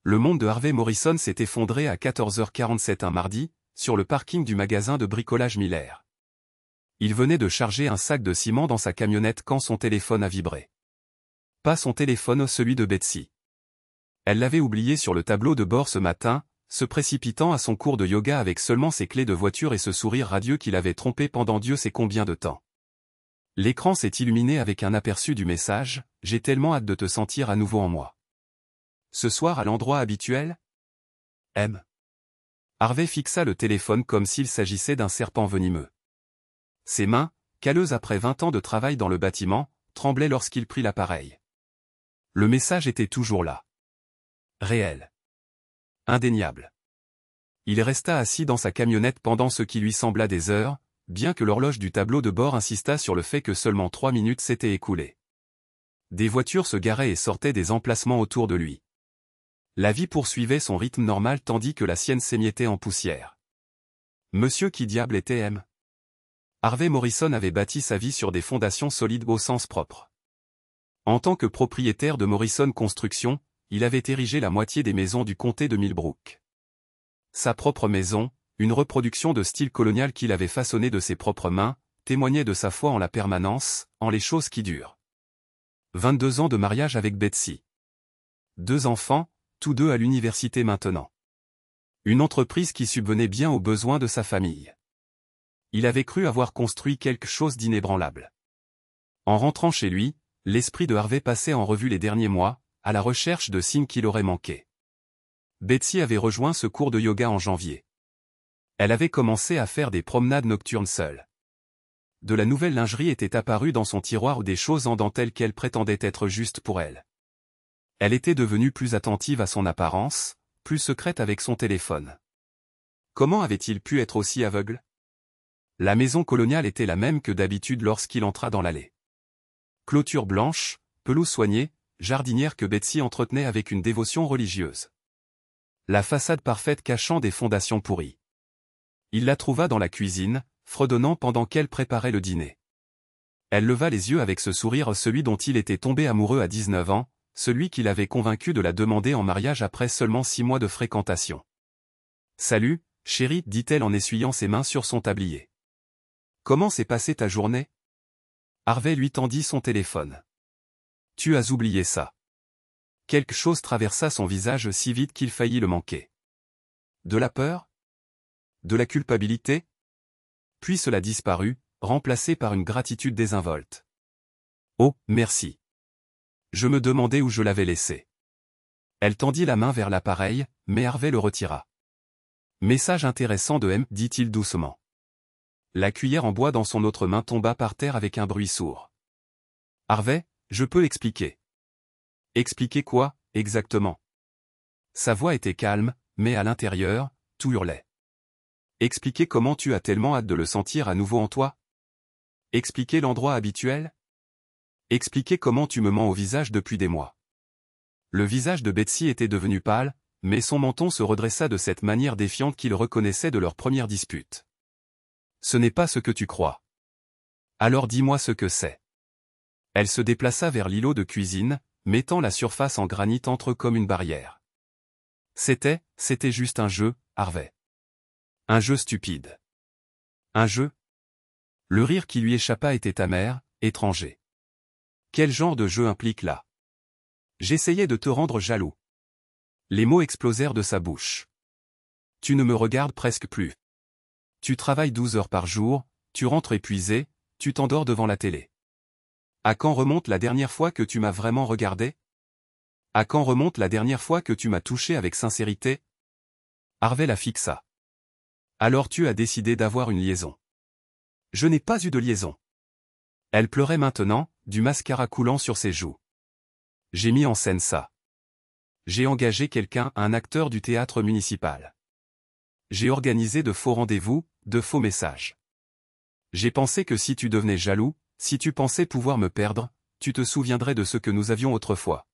Le monde de Harvey Morrison s'est effondré à 14h47 un mardi, sur le parking du magasin de bricolage Miller. Il venait de charger un sac de ciment dans sa camionnette quand son téléphone a vibré. Pas son téléphone, celui de Betsy. Elle l'avait oublié sur le tableau de bord ce matin, se précipitant à son cours de yoga avec seulement ses clés de voiture et ce sourire radieux qui l'avait trompé pendant Dieu sait combien de temps. L'écran s'est illuminé avec un aperçu du message « J'ai tellement hâte de te sentir à nouveau en moi. » Ce soir à l'endroit habituel? M. Harvey fixa le téléphone comme s'il s'agissait d'un serpent venimeux. Ses mains, calleuses après 20 ans de travail dans le bâtiment, tremblaient lorsqu'il prit l'appareil. Le message était toujours là. Réel. Indéniable. Il resta assis dans sa camionnette pendant ce qui lui sembla des heures, bien que l'horloge du tableau de bord insistât sur le fait que seulement 3 minutes s'étaient écoulées. Des voitures se garaient et sortaient des emplacements autour de lui. La vie poursuivait son rythme normal tandis que la sienne s'émiettait en poussière. Monsieur qui diable était M. Harvey Morrison avait bâti sa vie sur des fondations solides au sens propre. En tant que propriétaire de Morrison Construction, il avait érigé la moitié des maisons du comté de Millbrook. Sa propre maison, une reproduction de style colonial qu'il avait façonné de ses propres mains, témoignait de sa foi en la permanence, en les choses qui durent. 22 ans de mariage avec Betsy. 2 enfants, tous deux à l'université maintenant. Une entreprise qui subvenait bien aux besoins de sa famille. Il avait cru avoir construit quelque chose d'inébranlable. En rentrant chez lui, l'esprit de Harvey passait en revue les derniers mois, à la recherche de signes qu'il aurait manqués. Betsy avait rejoint ce cours de yoga en janvier. Elle avait commencé à faire des promenades nocturnes seule. De la nouvelle lingerie était apparue dans son tiroir ou des choses en dentelle qu'elle prétendait être justes pour elle. Elle était devenue plus attentive à son apparence, plus secrète avec son téléphone. Comment avait-il pu être aussi aveugle? La maison coloniale était la même que d'habitude lorsqu'il entra dans l'allée. Clôture blanche, pelouse soignée, jardinière que Betsy entretenait avec une dévotion religieuse. La façade parfaite cachant des fondations pourries. Il la trouva dans la cuisine, fredonnant pendant qu'elle préparait le dîner. Elle leva les yeux avec ce sourire, celui dont il était tombé amoureux à 19 ans, celui qui l'avait convaincu de la demander en mariage après seulement 6 mois de fréquentation. « Salut, chérie, dit-elle en essuyant ses mains sur son tablier. Comment s'est passée ta journée? Harvey lui tendit son téléphone. Tu as oublié ça. Quelque chose traversa son visage si vite qu'il faillit le manquer. De la peur? De la culpabilité? Puis cela disparut, remplacé par une gratitude désinvolte. Oh, merci. Je me demandais où je l'avais laissé. Elle tendit la main vers l'appareil, mais Harvey le retira. Message intéressant de M, dit-il doucement. La cuillère en bois dans son autre main tomba par terre avec un bruit sourd. Harvey, je peux expliquer. Expliquer quoi, exactement? Sa voix était calme, mais à l'intérieur, tout hurlait. Expliquer comment tu as tellement hâte de le sentir à nouveau en toi? Expliquer l'endroit habituel? Expliquer comment tu me mens au visage depuis des mois. Le visage de Betsy était devenu pâle, mais son menton se redressa de cette manière défiante qu'il reconnaissait de leur première dispute. Ce n'est pas ce que tu crois. Alors dis-moi ce que c'est. Elle se déplaça vers l'îlot de cuisine, mettant la surface en granit entre eux comme une barrière. C'était juste un jeu, Harvey. Un jeu stupide. Un jeu? Le rire qui lui échappa était amer, étranger. Quel genre de jeu implique là? J'essayais de te rendre jaloux. Les mots explosèrent de sa bouche. Tu ne me regardes presque plus. Tu travailles 12 heures par jour, tu rentres épuisé, tu t'endors devant la télé. À quand remonte la dernière fois que tu m'as vraiment regardé? À quand remonte la dernière fois que tu m'as touché avec sincérité? Harvey la fixa. Alors tu as décidé d'avoir une liaison. Je n'ai pas eu de liaison. Elle pleurait maintenant, du mascara coulant sur ses joues. J'ai mis en scène ça. J'ai engagé quelqu'un, un acteur du théâtre municipal. J'ai organisé de faux rendez-vous, de faux messages. J'ai pensé que si tu devenais jaloux, si tu pensais pouvoir me perdre, tu te souviendrais de ce que nous avions autrefois.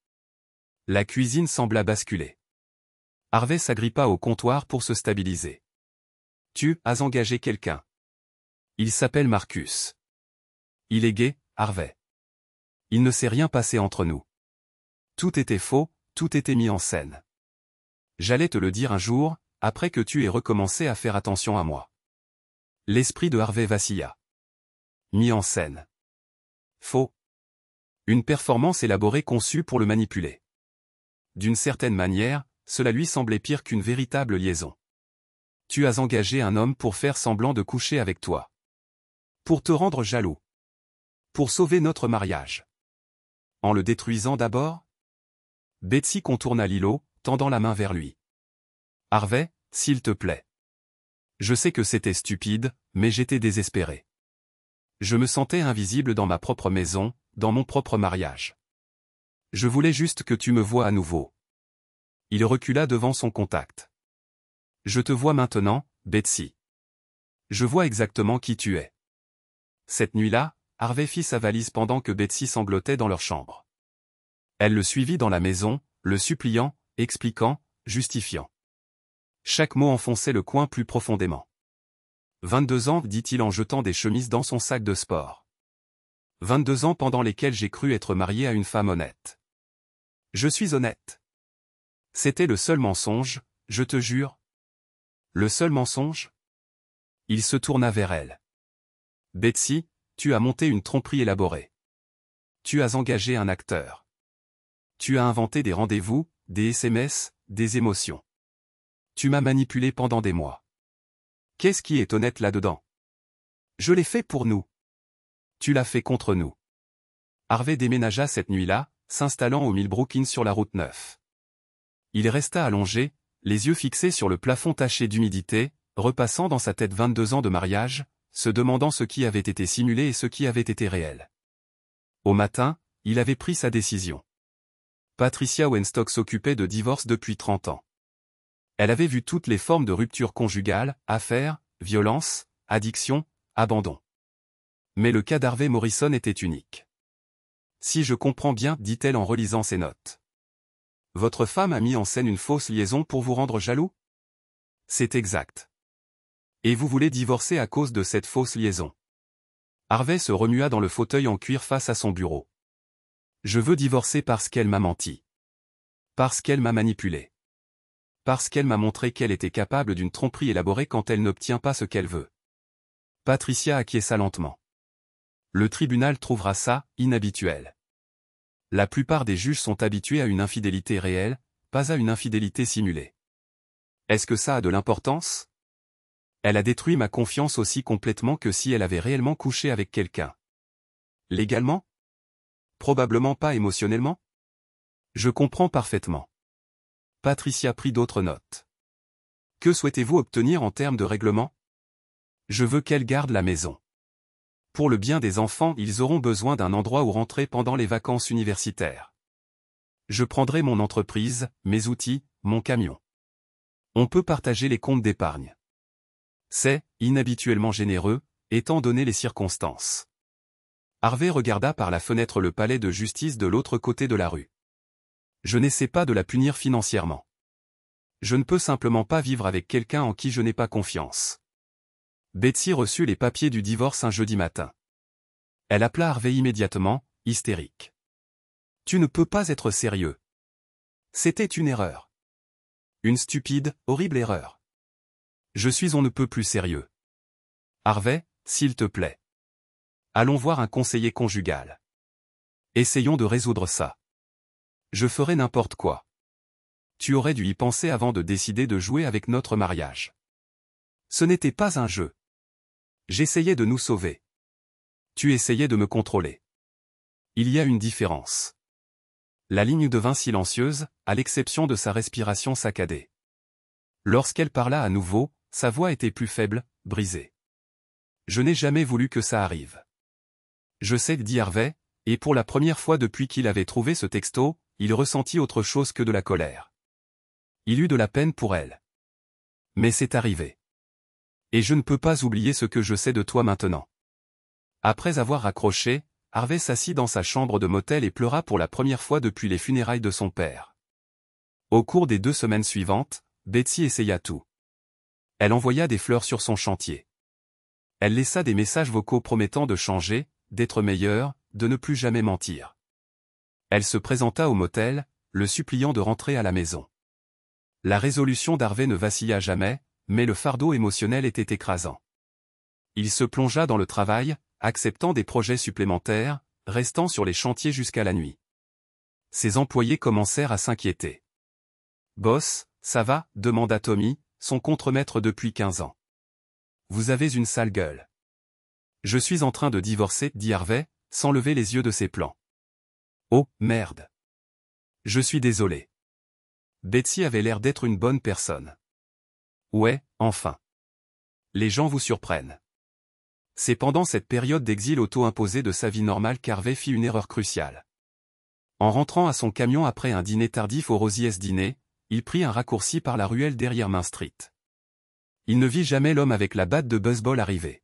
La cuisine sembla basculer. Harvey s'agrippa au comptoir pour se stabiliser. Tu as engagé quelqu'un. Il s'appelle Marcus. Il est gay, Harvey. Il ne s'est rien passé entre nous. Tout était faux, tout était mis en scène. J'allais te le dire un jour, après que tu aies recommencé à faire attention à moi. L'esprit de Harvey vacilla. Mis en scène. Faux. Une performance élaborée conçue pour le manipuler. D'une certaine manière, cela lui semblait pire qu'une véritable liaison. Tu as engagé un homme pour faire semblant de coucher avec toi. Pour te rendre jaloux. Pour sauver notre mariage. En le détruisant d'abord? Betsy contourna l'îlot, tendant la main vers lui. Harvey, s'il te plaît. Je sais que c'était stupide, mais j'étais désespéré. Je me sentais invisible dans ma propre maison, dans mon propre mariage. Je voulais juste que tu me voies à nouveau. Il recula devant son contact. Je te vois maintenant, Betsy. Je vois exactement qui tu es. Cette nuit-là, Harvey fit sa valise pendant que Betsy sanglotait dans leur chambre. Elle le suivit dans la maison, le suppliant, expliquant, justifiant. Chaque mot enfonçait le coin plus profondément. 22 ans, dit-il en jetant des chemises dans son sac de sport. 22 ans pendant lesquels j'ai cru être marié à une femme honnête. Je suis honnête. C'était le seul mensonge, je te jure. Le seul mensonge? Il se tourna vers elle. Betsy, tu as monté une tromperie élaborée. Tu as engagé un acteur. Tu as inventé des rendez-vous, des SMS, des émotions. Tu m'as manipulé pendant des mois. Qu'est-ce qui est honnête là-dedans? Je l'ai fait pour nous. Tu l'as fait contre nous. Harvey déménagea cette nuit-là, s'installant au Millbrook Inn sur la route 9. Il resta allongé, les yeux fixés sur le plafond taché d'humidité, repassant dans sa tête 22 ans de mariage, se demandant ce qui avait été simulé et ce qui avait été réel. Au matin, il avait pris sa décision. Patricia Weinstock s'occupait de divorce depuis 30 ans. Elle avait vu toutes les formes de rupture conjugale, affaires, violence, addiction, abandon. Mais le cas d'Harvey Morrison était unique. Si je comprends bien, dit-elle en relisant ses notes. Votre femme a mis en scène une fausse liaison pour vous rendre jaloux? C'est exact. Et vous voulez divorcer à cause de cette fausse liaison. Harvey se remua dans le fauteuil en cuir face à son bureau. Je veux divorcer parce qu'elle m'a menti. Parce qu'elle m'a manipulé. Parce qu'elle m'a montré qu'elle était capable d'une tromperie élaborée quand elle n'obtient pas ce qu'elle veut. Patricia acquiesça lentement. Le tribunal trouvera ça inhabituel. La plupart des juges sont habitués à une infidélité réelle, pas à une infidélité simulée. Est-ce que ça a de l'importance? Elle a détruit ma confiance aussi complètement que si elle avait réellement couché avec quelqu'un. Légalement? Probablement pas émotionnellement? Je comprends parfaitement. Patricia prit d'autres notes. Que souhaitez-vous obtenir en termes de règlement? Je veux qu'elle garde la maison. Pour le bien des enfants, ils auront besoin d'un endroit où rentrer pendant les vacances universitaires. Je prendrai mon entreprise, mes outils, mon camion. On peut partager les comptes d'épargne. C'est inhabituellement généreux, étant donné les circonstances. Harvey regarda par la fenêtre le palais de justice de l'autre côté de la rue. Je n'essaie pas de la punir financièrement. Je ne peux simplement pas vivre avec quelqu'un en qui je n'ai pas confiance. Betsy reçut les papiers du divorce un jeudi matin. Elle appela Harvey immédiatement, hystérique. Tu ne peux pas être sérieux. C'était une erreur. Une stupide, horrible erreur. Je suis on ne peut plus sérieux. Harvey, s'il te plaît. Allons voir un conseiller conjugal. Essayons de résoudre ça. Je ferai n'importe quoi. Tu aurais dû y penser avant de décider de jouer avec notre mariage. Ce n'était pas un jeu. J'essayais de nous sauver. Tu essayais de me contrôler. Il y a une différence. La ligne devint silencieuse, à l'exception de sa respiration saccadée. Lorsqu'elle parla à nouveau, sa voix était plus faible, brisée. Je n'ai jamais voulu que ça arrive. Je sais, dit Harvey, et pour la première fois depuis qu'il avait trouvé ce texto, il ressentit autre chose que de la colère. Il eut de la peine pour elle. Mais c'est arrivé. Et je ne peux pas oublier ce que je sais de toi maintenant. Après avoir raccroché, Harvey s'assit dans sa chambre de motel et pleura pour la première fois depuis les funérailles de son père. Au cours des 2 semaines suivantes, Betsy essaya tout. Elle envoya des fleurs sur son chantier. Elle laissa des messages vocaux promettant de changer, d'être meilleure, de ne plus jamais mentir. Elle se présenta au motel, le suppliant de rentrer à la maison. La résolution d'Harvey ne vacilla jamais, mais le fardeau émotionnel était écrasant. Il se plongea dans le travail, acceptant des projets supplémentaires, restant sur les chantiers jusqu'à la nuit. Ses employés commencèrent à s'inquiéter. « Boss, ça va ?» demanda Tommy, son contremaître depuis 15 ans. « Vous avez une sale gueule. »« Je suis en train de divorcer, » dit Harvey, sans lever les yeux de ses plans. « Oh, merde. Je suis désolé. » Betsy avait l'air d'être une bonne personne. « Ouais, enfin. Les gens vous surprennent. » C'est pendant cette période d'exil auto-imposé de sa vie normale qu'Harvey fit une erreur cruciale. En rentrant à son camion après un dîner tardif au Rosie's Diner, il prit un raccourci par la ruelle derrière Main Street. Il ne vit jamais l'homme avec la batte de baseball arriver.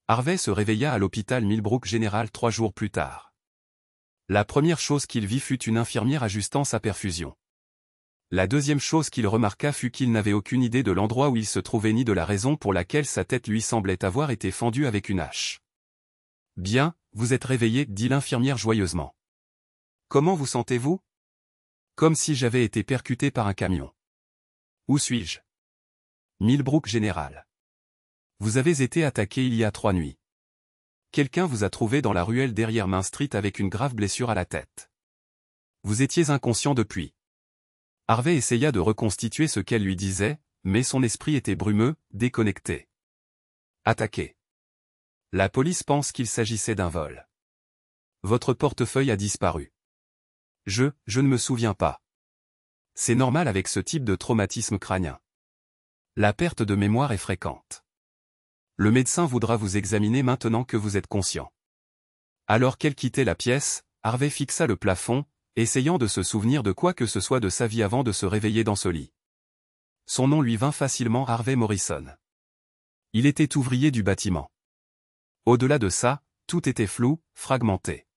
Harvey se réveilla à l'hôpital Millbrook General 3 jours plus tard. La première chose qu'il vit fut une infirmière ajustant sa perfusion. La deuxième chose qu'il remarqua fut qu'il n'avait aucune idée de l'endroit où il se trouvait ni de la raison pour laquelle sa tête lui semblait avoir été fendue avec une hache. « Bien, vous êtes réveillé, » dit l'infirmière joyeusement. « Comment vous sentez-vous ? » « Comme si j'avais été percuté par un camion. »« Où suis-je ? » ?»« Millbrook General. Vous avez été attaqué il y a 3 nuits. Quelqu'un vous a trouvé dans la ruelle derrière Main Street avec une grave blessure à la tête. Vous étiez inconscient depuis. » Harvey essaya de reconstituer ce qu'elle lui disait, mais son esprit était brumeux, déconnecté. Attaqué. La police pense qu'il s'agissait d'un vol. Votre portefeuille a disparu. Je ne me souviens pas. C'est normal avec ce type de traumatisme crânien. La perte de mémoire est fréquente. Le médecin voudra vous examiner maintenant que vous êtes conscient. Alors qu'elle quittait la pièce, Harvey fixa le plafond, essayant de se souvenir de quoi que ce soit de sa vie avant de se réveiller dans ce lit. Son nom lui vint facilement, Harvey Morrison. Il était ouvrier du bâtiment. Au-delà de ça, tout était flou, fragmenté.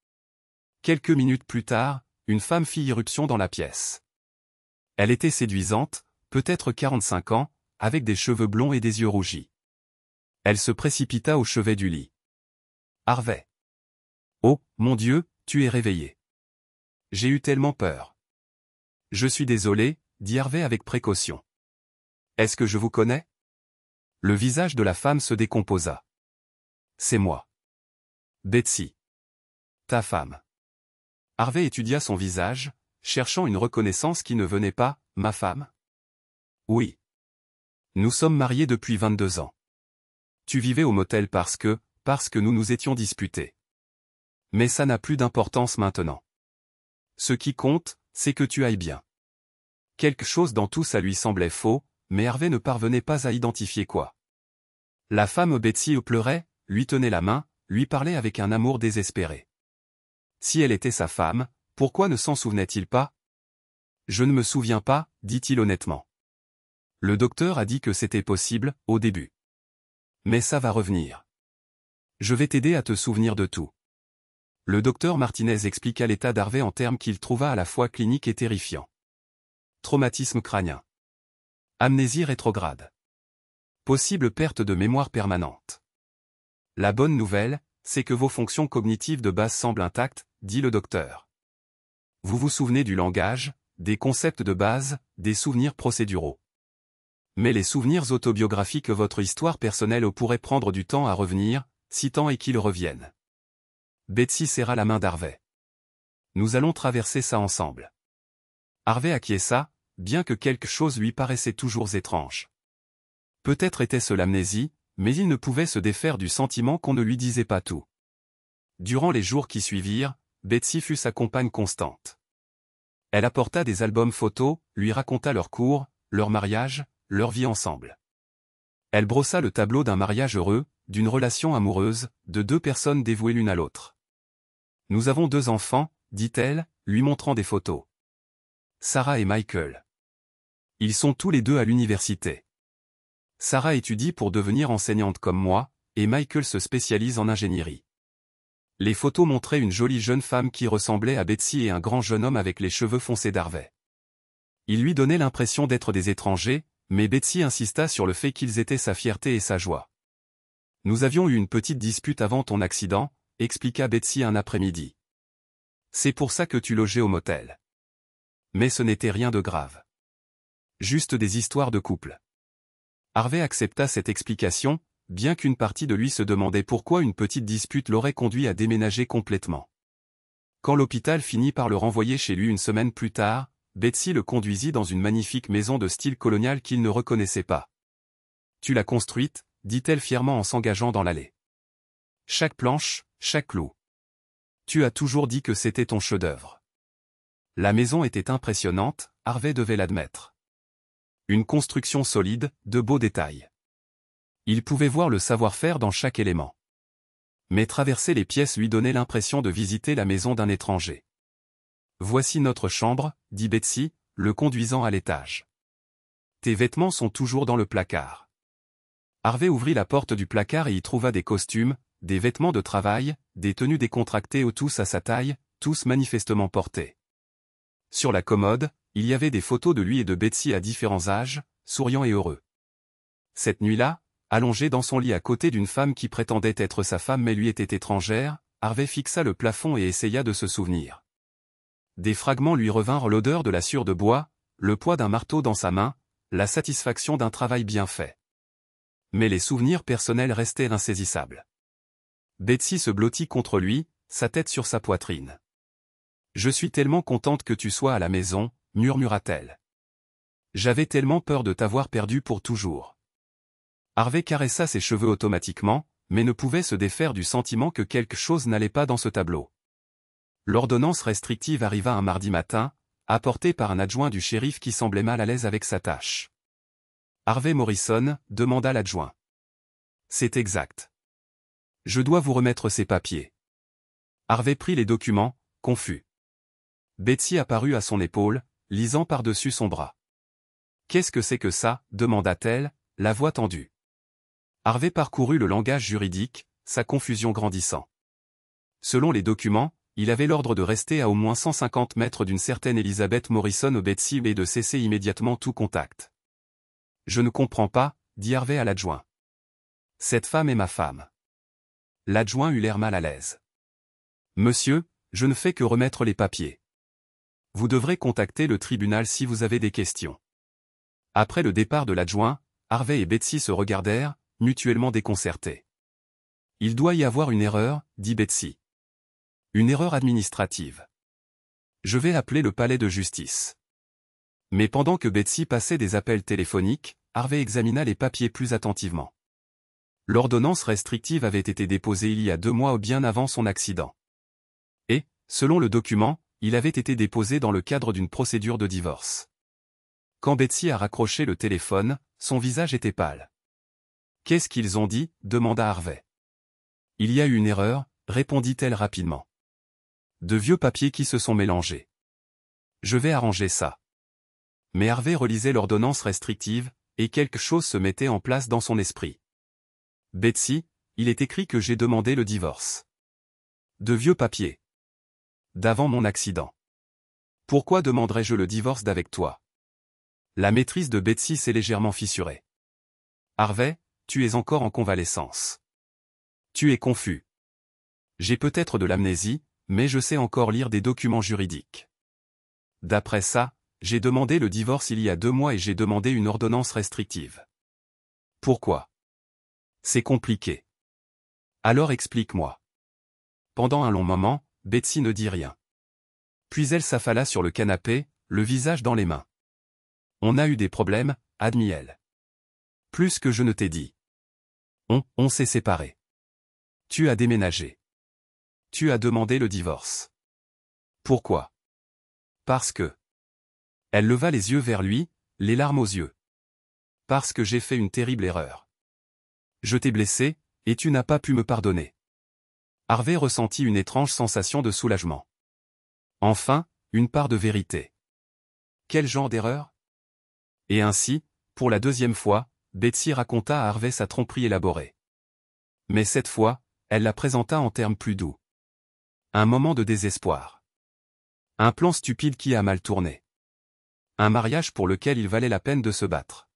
Quelques minutes plus tard, une femme fit irruption dans la pièce. Elle était séduisante, peut-être 45 ans, avec des cheveux blonds et des yeux rougis. Elle se précipita au chevet du lit. « Harvey. Oh, mon Dieu, tu es réveillé. J'ai eu tellement peur. »« Je suis désolé, » dit Harvey avec précaution. « Est-ce que je vous connais ?» Le visage de la femme se décomposa. « C'est moi. Betsy. Ta femme. » Harvey étudia son visage, cherchant une reconnaissance qui ne venait pas. « Ma femme ? » Oui. Nous sommes mariés depuis 22 ans. Tu vivais au motel parce que nous nous étions disputés. Mais ça n'a plus d'importance maintenant. Ce qui compte, c'est que tu ailles bien. Quelque chose dans tout ça lui semblait faux, mais Harvey ne parvenait pas à identifier quoi. La femme Betsy pleurait, lui tenait la main, lui parlait avec un amour désespéré. Si elle était sa femme, pourquoi ne s'en souvenait-il pas ? Je ne me souviens pas, dit-il honnêtement. Le docteur a dit que c'était possible, au début. Mais ça va revenir. Je vais t'aider à te souvenir de tout. Le docteur Martinez expliqua l'état d'Harvey en termes qu'il trouva à la fois cliniques et terrifiants. Traumatisme crânien. Amnésie rétrograde. Possible perte de mémoire permanente. La bonne nouvelle, c'est que vos fonctions cognitives de base semblent intactes, dit le docteur. Vous vous souvenez du langage, des concepts de base, des souvenirs procéduraux. Mais les souvenirs autobiographiques, votre histoire personnelle pourrait prendre du temps à revenir, si tant est qu'ils reviennent. Betsy serra la main d'Harvey. Nous allons traverser ça ensemble. Harvey acquiesça, bien que quelque chose lui paraissait toujours étrange. Peut-être était-ce l'amnésie, mais il ne pouvait se défaire du sentiment qu'on ne lui disait pas tout. Durant les jours qui suivirent, Betsy fut sa compagne constante. Elle apporta des albums photos, lui raconta leur cours, leur mariage, leur vie ensemble. Elle brossa le tableau d'un mariage heureux, d'une relation amoureuse, de 2 personnes dévouées l'une à l'autre. Nous avons 2 enfants, dit-elle, lui montrant des photos. Sarah et Michael. Ils sont tous les 2 à l'université. Sarah étudie pour devenir enseignante comme moi, et Michael se spécialise en ingénierie. Les photos montraient une jolie jeune femme qui ressemblait à Betsy et un grand jeune homme avec les cheveux foncés d'Harvey. Ils lui donnaient l'impression d'être des étrangers, mais Betsy insista sur le fait qu'ils étaient sa fierté et sa joie. Nous avions eu une petite dispute avant ton accident, expliqua Betsy un après-midi. C'est pour ça que tu logeais au motel. Mais ce n'était rien de grave. Juste des histoires de couple. Harvey accepta cette explication, bien qu'une partie de lui se demandait pourquoi une petite dispute l'aurait conduit à déménager complètement. Quand l'hôpital finit par le renvoyer chez lui une semaine plus tard, Betsy le conduisit dans une magnifique maison de style colonial qu'il ne reconnaissait pas. « Tu l'as construite », dit-elle fièrement en s'engageant dans l'allée. « Chaque planche, chaque clou. Tu as toujours dit que c'était ton chef-d'œuvre. » La maison était impressionnante, Harvey devait l'admettre. Une construction solide, de beaux détails. Il pouvait voir le savoir-faire dans chaque élément. Mais traverser les pièces lui donnait l'impression de visiter la maison d'un étranger. « Voici notre chambre », dit Betsy, le conduisant à l'étage. « Tes vêtements sont toujours dans le placard. » Harvey ouvrit la porte du placard et y trouva des costumes, des vêtements de travail, des tenues décontractées tous à sa taille, tous manifestement portés. Sur la commode, il y avait des photos de lui et de Betsy à différents âges, souriants et heureux. Cette nuit-là, allongé dans son lit à côté d'une femme qui prétendait être sa femme mais lui était étrangère, Harvey fixa le plafond et essaya de se souvenir. Des fragments lui revinrent: l'odeur de la sciure de bois, le poids d'un marteau dans sa main, la satisfaction d'un travail bien fait. Mais les souvenirs personnels restaient insaisissables. Betsy se blottit contre lui, sa tête sur sa poitrine. « Je suis tellement contente que tu sois à la maison », murmura-t-elle. « J'avais tellement peur de t'avoir perdu pour toujours. » Harvey caressa ses cheveux automatiquement, mais ne pouvait se défaire du sentiment que quelque chose n'allait pas dans ce tableau. L'ordonnance restrictive arriva un mardi matin, apportée par un adjoint du shérif qui semblait mal à l'aise avec sa tâche. « Harvey Morrison », demanda l'adjoint. « C'est exact. Je dois vous remettre ces papiers. » Harvey prit les documents, confus. Betsy apparut à son épaule, lisant par-dessus son bras. « Qu'est-ce que c'est que ça ?» demanda-t-elle, la voix tendue. Harvey parcourut le langage juridique, sa confusion grandissant. Selon les documents, il avait l'ordre de rester à au moins 150 mètres d'une certaine Elizabeth Morrison au Betsy et de cesser immédiatement tout contact. « Je ne comprends pas, » dit Harvey à l'adjoint. « Cette femme est ma femme. » L'adjoint eut l'air mal à l'aise. « Monsieur, je ne fais que remettre les papiers. Vous devrez contacter le tribunal si vous avez des questions. » Après le départ de l'adjoint, Harvey et Betsy se regardèrent, mutuellement déconcertés. « Il doit y avoir une erreur, » dit Betsy. « Une erreur administrative. Je vais appeler le palais de justice. » Mais pendant que Betsy passait des appels téléphoniques, Harvey examina les papiers plus attentivement. L'ordonnance restrictive avait été déposée il y a 2 mois ou bien avant son accident. Et, selon le document, il avait été déposé dans le cadre d'une procédure de divorce. Quand Betsy a raccroché le téléphone, son visage était pâle. « Qu'est-ce qu'ils ont dit ?» demanda Harvey. « Il y a eu une erreur », répondit-elle rapidement. « De vieux papiers qui se sont mélangés. Je vais arranger ça. » Mais Harvey relisait l'ordonnance restrictive, et quelque chose se mettait en place dans son esprit. « Betsy, il est écrit que j'ai demandé le divorce. De vieux papiers. D'avant mon accident. Pourquoi demanderais-je le divorce d'avec toi ?» La maîtrise de Betsy s'est légèrement fissurée. « Harvey, tu es encore en convalescence. Tu es confus. J'ai peut-être de l'amnésie, mais je sais encore lire des documents juridiques. D'après ça, j'ai demandé le divorce il y a 2 mois et j'ai demandé une ordonnance restrictive. Pourquoi ? C'est compliqué. Alors explique-moi. » Pendant un long moment, Betsy ne dit rien. Puis elle s'affala sur le canapé, le visage dans les mains. « On a eu des problèmes, » admit-elle. « Plus que je ne t'ai dit. On s'est séparés. Tu as déménagé. Tu as demandé le divorce. Pourquoi ? Parce que... » Elle leva les yeux vers lui, les larmes aux yeux. « Parce que j'ai fait une terrible erreur. Je t'ai blessé, et tu n'as pas pu me pardonner. » Harvey ressentit une étrange sensation de soulagement. Enfin, une part de vérité. Quel genre d'erreur ? Et ainsi, pour la 2e fois, Betsy raconta à Harvey sa tromperie élaborée. Mais cette fois, elle la présenta en termes plus doux. Un moment de désespoir. Un plan stupide qui a mal tourné. Un mariage pour lequel il valait la peine de se battre.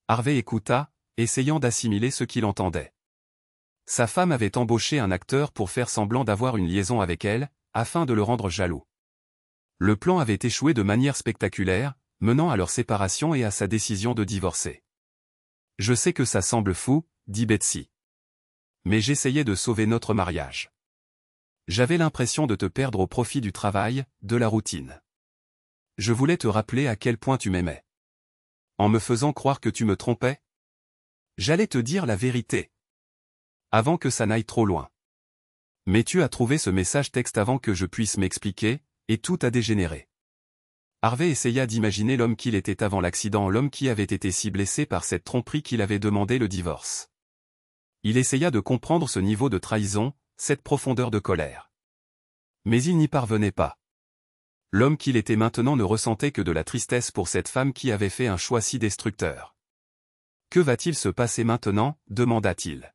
Harvey écouta, essayant d'assimiler ce qu'il entendait. Sa femme avait embauché un acteur pour faire semblant d'avoir une liaison avec elle, afin de le rendre jaloux. Le plan avait échoué de manière spectaculaire, menant à leur séparation et à sa décision de divorcer. Je sais que ça semble fou, dit Betsy. Mais j'essayais de sauver notre mariage. J'avais l'impression de te perdre au profit du travail, de la routine. Je voulais te rappeler à quel point tu m'aimais. En me faisant croire que tu me trompais? J'allais te dire la vérité. Avant que ça n'aille trop loin. Mais tu as trouvé ce message texte avant que je puisse m'expliquer, et tout a dégénéré. Harvey essaya d'imaginer l'homme qu'il était avant l'accident, l'homme qui avait été si blessé par cette tromperie qu'il avait demandé le divorce. Il essaya de comprendre ce niveau de trahison, cette profondeur de colère. Mais il n'y parvenait pas. L'homme qu'il était maintenant ne ressentait que de la tristesse pour cette femme qui avait fait un choix si destructeur. Que va-t-il se passer maintenant, demanda-t-il.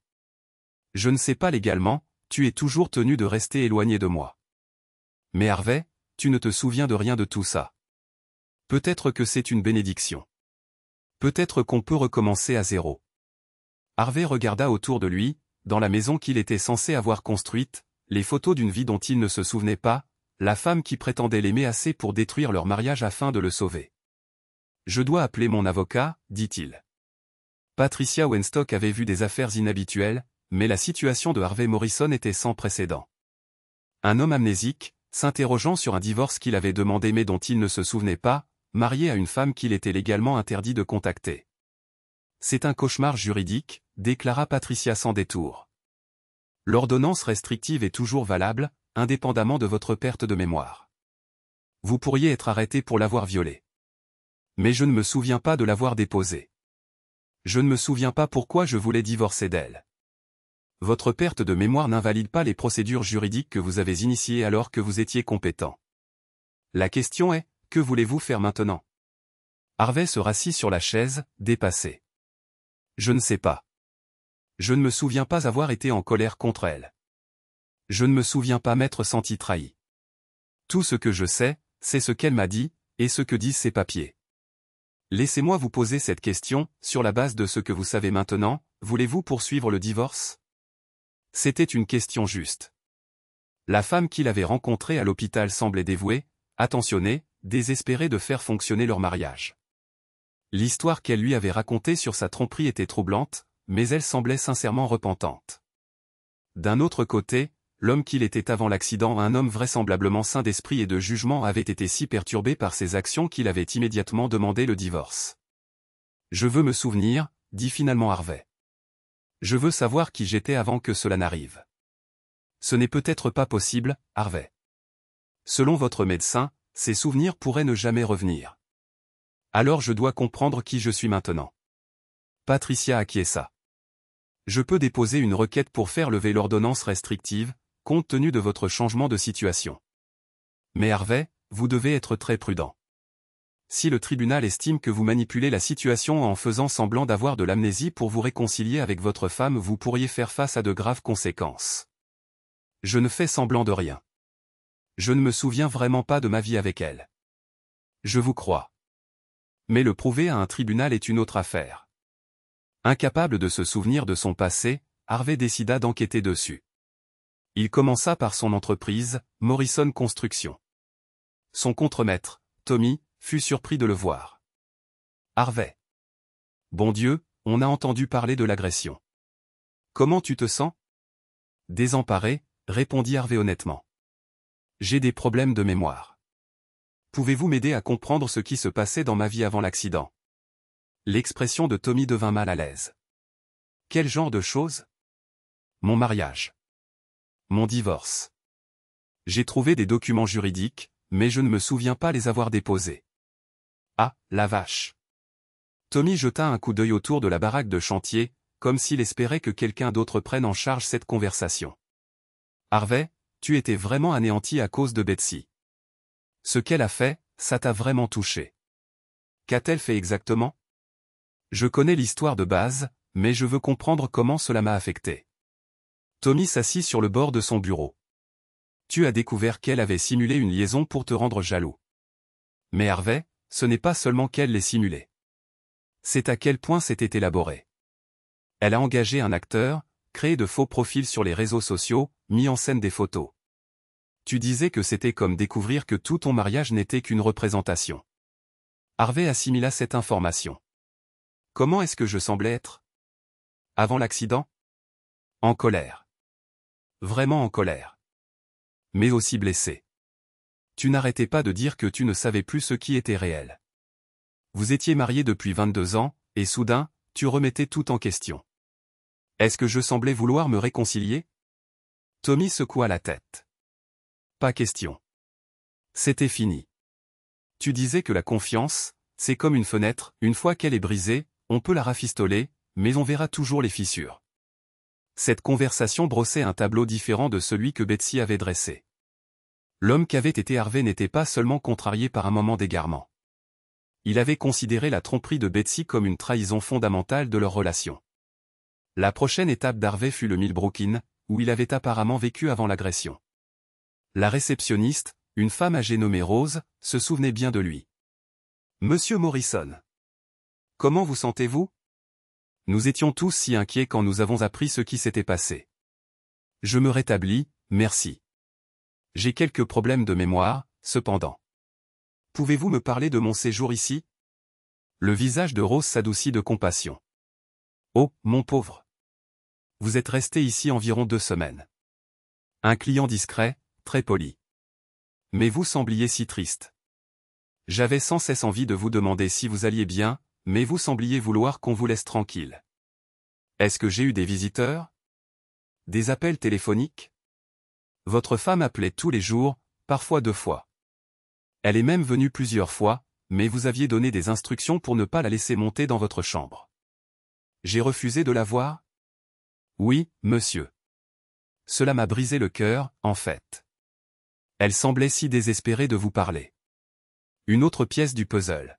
Je ne sais pas légalement, tu es toujours tenu de rester éloigné de moi. Mais Harvey, tu ne te souviens de rien de tout ça. Peut-être que c'est une bénédiction. Peut-être qu'on peut recommencer à zéro. Harvey regarda autour de lui, dans la maison qu'il était censé avoir construite, les photos d'une vie dont il ne se souvenait pas, la femme qui prétendait l'aimer assez pour détruire leur mariage afin de le sauver. Je dois appeler mon avocat, dit-il. Patricia Weinstock avait vu des affaires inhabituelles, mais la situation de Harvey Morrison était sans précédent. Un homme amnésique, s'interrogeant sur un divorce qu'il avait demandé mais dont il ne se souvenait pas, marié à une femme qu'il était légalement interdit de contacter. C'est un cauchemar juridique, déclara Patricia sans détour. L'ordonnance restrictive est toujours valable, indépendamment de votre perte de mémoire. Vous pourriez être arrêté pour l'avoir violée. Mais je ne me souviens pas de l'avoir déposée. Je ne me souviens pas pourquoi je voulais divorcer d'elle. Votre perte de mémoire n'invalide pas les procédures juridiques que vous avez initiées alors que vous étiez compétent. La question est, que voulez-vous faire maintenant? Harvey se rassit sur la chaise, dépassé. Je ne sais pas. Je ne me souviens pas avoir été en colère contre elle. Je ne me souviens pas m'être senti trahi. Tout ce que je sais, c'est ce qu'elle m'a dit, et ce que disent ses papiers. Laissez-moi vous poser cette question, sur la base de ce que vous savez maintenant, voulez-vous poursuivre le divorce? C'était une question juste. La femme qu'il avait rencontrée à l'hôpital semblait dévouée, attentionnée, désespérée de faire fonctionner leur mariage. L'histoire qu'elle lui avait racontée sur sa tromperie était troublante, mais elle semblait sincèrement repentante. D'un autre côté, l'homme qu'il était avant l'accident, un homme vraisemblablement sain d'esprit et de jugement, avait été si perturbé par ses actions qu'il avait immédiatement demandé le divorce. Je veux me souvenir, dit finalement Harvey. Je veux savoir qui j'étais avant que cela n'arrive. Ce n'est peut-être pas possible, Harvey. Selon votre médecin, ces souvenirs pourraient ne jamais revenir. Alors je dois comprendre qui je suis maintenant. Patricia acquiesça. Je peux déposer une requête pour faire lever l'ordonnance restrictive, compte tenu de votre changement de situation. Mais Harvey, vous devez être très prudent. Si le tribunal estime que vous manipulez la situation en faisant semblant d'avoir de l'amnésie pour vous réconcilier avec votre femme, vous pourriez faire face à de graves conséquences. Je ne fais semblant de rien. Je ne me souviens vraiment pas de ma vie avec elle. Je vous crois. Mais le prouver à un tribunal est une autre affaire. Incapable de se souvenir de son passé, Harvey décida d'enquêter dessus. Il commença par son entreprise, Morrison Construction. Son contremaître, Tommy, fut surpris de le voir. Harvey. Bon Dieu, on a entendu parler de l'agression. Comment tu te sens? Désemparé, répondit Harvey honnêtement. J'ai des problèmes de mémoire. Pouvez-vous m'aider à comprendre ce qui se passait dans ma vie avant l'accident? L'expression de Tommy devint mal à l'aise. Quel genre de choses? Mon mariage. Mon divorce. J'ai trouvé des documents juridiques, mais je ne me souviens pas les avoir déposés. Ah, la vache. Tommy jeta un coup d'œil autour de la baraque de chantier, comme s'il espérait que quelqu'un d'autre prenne en charge cette conversation. Harvey, tu étais vraiment anéanti à cause de Betsy. Ce qu'elle a fait, ça t'a vraiment touché. Qu'a-t-elle fait exactement? Je connais l'histoire de base, mais je veux comprendre comment cela m'a affecté. Tommy s'assit sur le bord de son bureau. Tu as découvert qu'elle avait simulé une liaison pour te rendre jaloux. Mais Harvey, ce n'est pas seulement qu'elle l'ait simulé. C'est à quel point c'était élaboré. Elle a engagé un acteur, créé de faux profils sur les réseaux sociaux, mis en scène des photos. Tu disais que c'était comme découvrir que tout ton mariage n'était qu'une représentation. Harvey assimila cette information. Comment est-ce que je semblais être? Avant l'accident? En colère. Vraiment en colère. Mais aussi blessé. Tu n'arrêtais pas de dire que tu ne savais plus ce qui était réel. Vous étiez mariés depuis 22 ans, et soudain, tu remettais tout en question. Est-ce que je semblais vouloir me réconcilier? Tommy secoua la tête. Pas question. C'était fini. Tu disais que la confiance, c'est comme une fenêtre, une fois qu'elle est brisée, on peut la rafistoler, mais on verra toujours les fissures. Cette conversation brossait un tableau différent de celui que Betsy avait dressé. L'homme qu'avait été Harvey n'était pas seulement contrarié par un moment d'égarement. Il avait considéré la tromperie de Betsy comme une trahison fondamentale de leur relation. La prochaine étape d'Harvey fut le Millbrook Inn, où il avait apparemment vécu avant l'agression. La réceptionniste, une femme âgée nommée Rose, se souvenait bien de lui. « Monsieur Morrison. Comment vous sentez-vous? Nous étions tous si inquiets quand nous avons appris ce qui s'était passé. Je me rétablis, merci. J'ai quelques problèmes de mémoire, cependant. Pouvez-vous me parler de mon séjour ici? » Le visage de Rose s'adoucit de compassion. « Oh, mon pauvre. Vous êtes resté ici environ 2 semaines. Un client discret, très poli. Mais vous sembliez si triste. J'avais sans cesse envie de vous demander si vous alliez bien, mais vous sembliez vouloir qu'on vous laisse tranquille. Est-ce que j'ai eu des visiteurs? Des appels téléphoniques? Votre femme appelait tous les jours, parfois 2 fois. Elle est même venue plusieurs fois, mais vous aviez donné des instructions pour ne pas la laisser monter dans votre chambre. J'ai refusé de la voir? Oui, monsieur. Cela m'a brisé le cœur, en fait. Elle semblait si désespérée de vous parler. Une autre pièce du puzzle.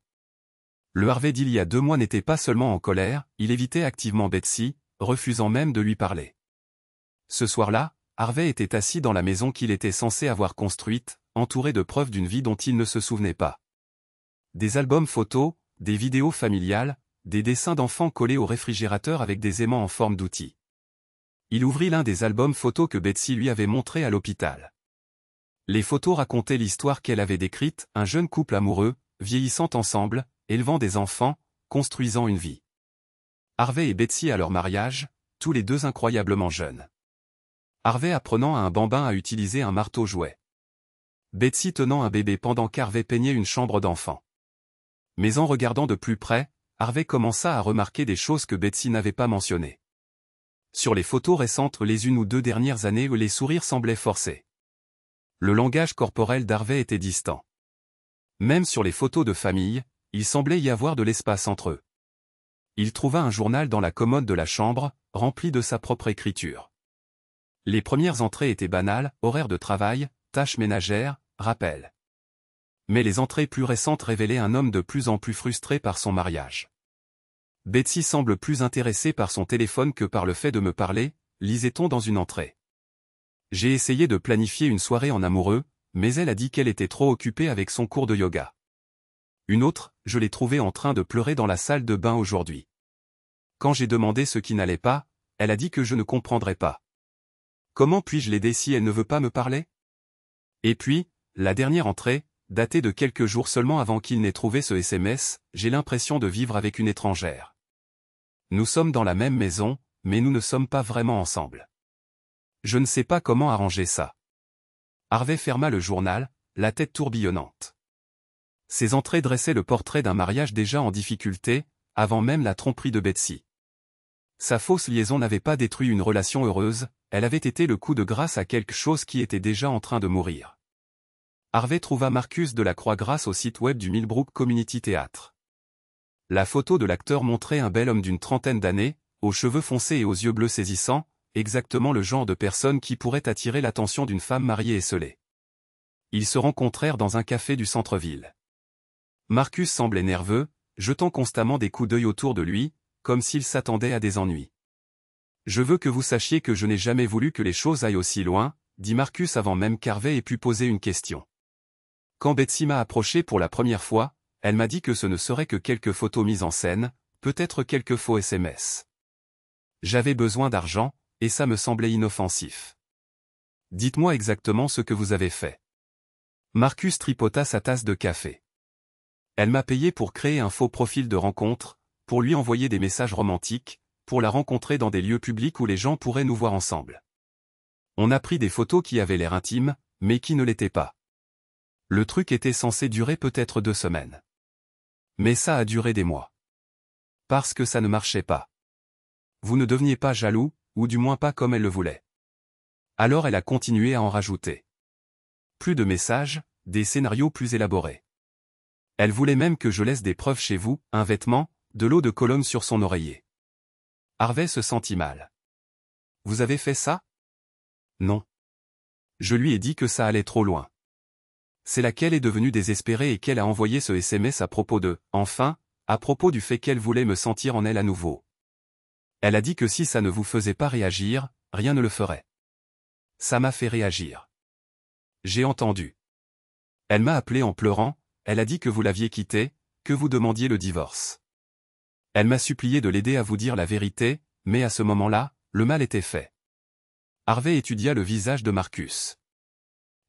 Le Harvey d'il y a 2 mois n'était pas seulement en colère, il évitait activement Betsy, refusant même de lui parler. Ce soir-là, Harvey était assis dans la maison qu'il était censé avoir construite, entouré de preuves d'une vie dont il ne se souvenait pas. Des albums photos, des vidéos familiales, des dessins d'enfants collés au réfrigérateur avec des aimants en forme d'outils. Il ouvrit l'un des albums photos que Betsy lui avait montré à l'hôpital. Les photos racontaient l'histoire qu'elle avait décrite, un jeune couple amoureux, vieillissant ensemble, élevant des enfants, construisant une vie. Harvey et Betsy à leur mariage, tous les deux incroyablement jeunes. Harvey apprenant à un bambin à utiliser un marteau-jouet. Betsy tenant un bébé pendant qu'Harvey peignait une chambre d'enfant. Mais en regardant de plus près, Harvey commença à remarquer des choses que Betsy n'avait pas mentionnées. Sur les photos récentes les 1 ou 2 dernières années où les sourires semblaient forcés. Le langage corporel d'Harvey était distant. Même sur les photos de famille, il semblait y avoir de l'espace entre eux. Il trouva un journal dans la commode de la chambre, rempli de sa propre écriture. Les premières entrées étaient banales, horaires de travail, tâches ménagères, rappels. Mais les entrées plus récentes révélaient un homme de plus en plus frustré par son mariage. Betsy semble plus intéressée par son téléphone que par le fait de me parler, lisait-on dans une entrée. J'ai essayé de planifier une soirée en amoureux, mais elle a dit qu'elle était trop occupée avec son cours de yoga. Une autre, je l'ai trouvée en train de pleurer dans la salle de bain aujourd'hui. Quand j'ai demandé ce qui n'allait pas, elle a dit que je ne comprendrais pas. Comment puis-je l'aider si elle ne veut pas me parler? Et puis, la dernière entrée, datée de quelques jours seulement avant qu'il n'ait trouvé ce SMS, j'ai l'impression de vivre avec une étrangère. Nous sommes dans la même maison, mais nous ne sommes pas vraiment ensemble. Je ne sais pas comment arranger ça. Harvey ferma le journal, la tête tourbillonnante. Ces entrées dressaient le portrait d'un mariage déjà en difficulté, avant même la tromperie de Betsy. Sa fausse liaison n'avait pas détruit une relation heureuse, elle avait été le coup de grâce à quelque chose qui était déjà en train de mourir. Harvey trouva Marcus de la Croix grâce au site web du Millbrook Community Theatre. La photo de l'acteur montrait un bel homme d'une trentaine d'années, aux cheveux foncés et aux yeux bleus saisissants, exactement le genre de personne qui pourrait attirer l'attention d'une femme mariée esseulée. Ils se rencontrèrent dans un café du centre-ville. Marcus semblait nerveux, jetant constamment des coups d'œil autour de lui, comme s'il s'attendait à des ennuis. « Je veux que vous sachiez que je n'ai jamais voulu que les choses aillent aussi loin, » dit Marcus avant même qu'Harvey ait pu poser une question. Quand Betsy m'a approché pour la première fois, elle m'a dit que ce ne serait que quelques photos mises en scène, peut-être quelques faux SMS. J'avais besoin d'argent, et ça me semblait inoffensif. Dites-moi exactement ce que vous avez fait. Marcus tripota sa tasse de café. Elle m'a payé pour créer un faux profil de rencontre, pour lui envoyer des messages romantiques, pour la rencontrer dans des lieux publics où les gens pourraient nous voir ensemble. On a pris des photos qui avaient l'air intimes, mais qui ne l'étaient pas. Le truc était censé durer peut-être 2 semaines. Mais ça a duré des mois. Parce que ça ne marchait pas. Vous ne deveniez pas jaloux, ou du moins pas comme elle le voulait. Alors elle a continué à en rajouter. Plus de messages, des scénarios plus élaborés. Elle voulait même que je laisse des preuves chez vous, un vêtement, de l'eau de Cologne sur son oreiller. Harvey se sentit mal. Vous avez fait ça? Non. Je lui ai dit que ça allait trop loin. C'est là qu'elle est devenue désespérée et qu'elle a envoyé ce SMS à propos de, enfin, à propos du fait qu'elle voulait me sentir en elle à nouveau. Elle a dit que si ça ne vous faisait pas réagir, rien ne le ferait. Ça m'a fait réagir. J'ai entendu. Elle m'a appelé en pleurant, elle a dit que vous l'aviez quitté, que vous demandiez le divorce. Elle m'a supplié de l'aider à vous dire la vérité, mais à ce moment-là, le mal était fait. Harvey étudia le visage de Marcus.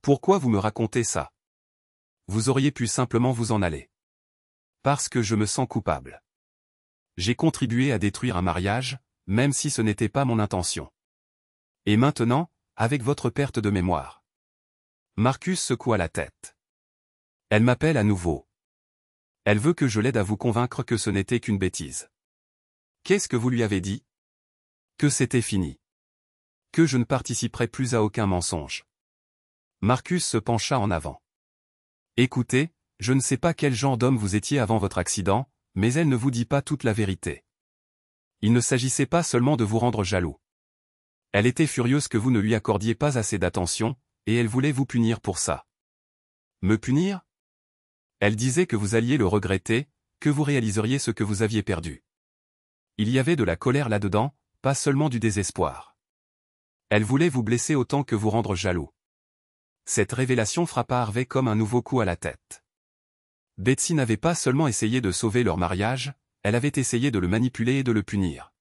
Pourquoi vous me racontez ça? Vous auriez pu simplement vous en aller. Parce que je me sens coupable. J'ai contribué à détruire un mariage, même si ce n'était pas mon intention. Et maintenant, avec votre perte de mémoire. Marcus secoua la tête. Elle m'appelle à nouveau. Elle veut que je l'aide à vous convaincre que ce n'était qu'une bêtise. Qu'est-ce que vous lui avez dit? Que c'était fini. Que je ne participerai plus à aucun mensonge. Marcus se pencha en avant. Écoutez, je ne sais pas quel genre d'homme vous étiez avant votre accident, mais elle ne vous dit pas toute la vérité. Il ne s'agissait pas seulement de vous rendre jaloux. Elle était furieuse que vous ne lui accordiez pas assez d'attention, et elle voulait vous punir pour ça. Me punir? Elle disait que vous alliez le regretter, que vous réaliseriez ce que vous aviez perdu. Il y avait de la colère là-dedans, pas seulement du désespoir. Elle voulait vous blesser autant que vous rendre jaloux. Cette révélation frappa Harvey comme un nouveau coup à la tête. Betsy n'avait pas seulement essayé de sauver leur mariage, elle avait essayé de le manipuler et de le punir.